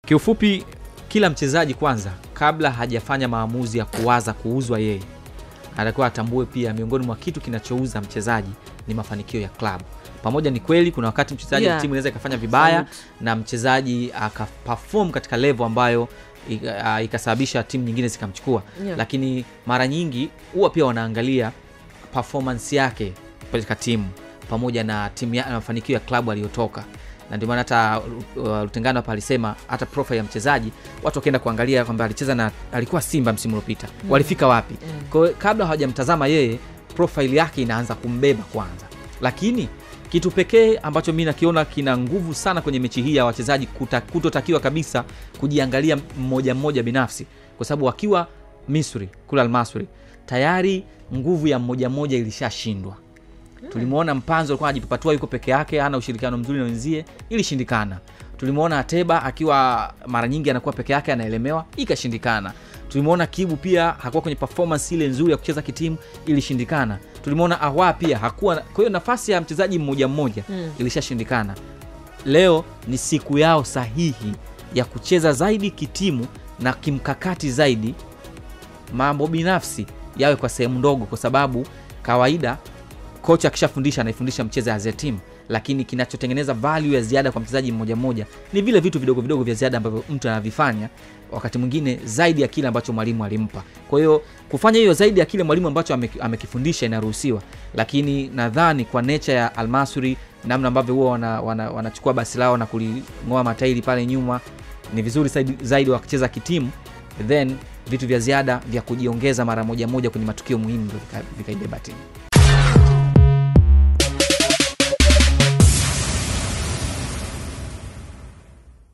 Kiufupi, kila mchezaji kwanza kabla hajafanya maamuzi ya kuwaza kuuzwa yeye, anatakiwa atambue pia miongoni mwa kitu kinachouza mchezaji ni mafanikio ya klabu. Pamoja ni kweli kuna wakati mchezaji timu inaweza ikafanya vibaya na mchezaji akaperform katika level ambayo ikasababisha timu nyingine zikamchukua. Lakini mara nyingi huwa pia wanaangalia performance yake katika timu pamoja na timu ya mafanikio ya klabu aliyotoka. Na ndio maana hata Lutengano hapa alisema hata profile ya mchezaji watu wakienda kuangalia kwamba alicheza na alikuwa Simba msimu uliopita, walifika wapi. Kwa hiyo kabla hawajamtazama yeye, profile yake inaanza kumbeba kwanza. Lakini kitu pekee ambacho mimi nakiona kina nguvu sana kwenye mechi hii ya wachezaji kutotakiwa kabisa kujiangalia mmoja mmoja binafsi, kwa sababu wakiwa Misri kula Al-Masry tayari nguvu ya mmoja mmoja ilishashindwa. Tulimuona Mpanzo alikuwa anajipapatua yuko peke yake, hana ushirikiano mzuri na wenzie, ilishindikana. Tulimuona Ateba akiwa mara nyingi anakuwa peke yake anaelemewa, ikashindikana. Tulimuona Kibu pia hakuwa kwenye performance ile nzuri ya kucheza kitimu, ilishindikana. Tulimuona Ahwa pia hakuwa, kwa hiyo nafasi ya mchezaji mmoja mmoja ilishashindikana. Leo ni siku yao sahihi ya kucheza zaidi kitimu na kimkakati zaidi. Mambo binafsi yawe kwa sehemu ndogo, kwa sababu kawaida kocha akishafundisha anaifundisha mchezo as a team, lakini kinachotengeneza value ya ziada kwa mchezaji mmoja mmoja ni vile vitu vidogo vidogo vya ziada ambavyo mtu anavifanya wakati mwingine zaidi ya kile ambacho mwalimu alimpa. Kwa hiyo kufanya hiyo zaidi ya kile mwalimu ambacho amekifundisha inaruhusiwa, lakini nadhani kwa nature ya Al-Masry, namna ambavyo huwa wanachukua basi lao na kulingoa matairi pale nyuma, ni vizuri zaidi wakicheza kitimu, then vitu vya ziada vya kujiongeza mara moja moja kwenye matukio muhimu vikaibeba timu.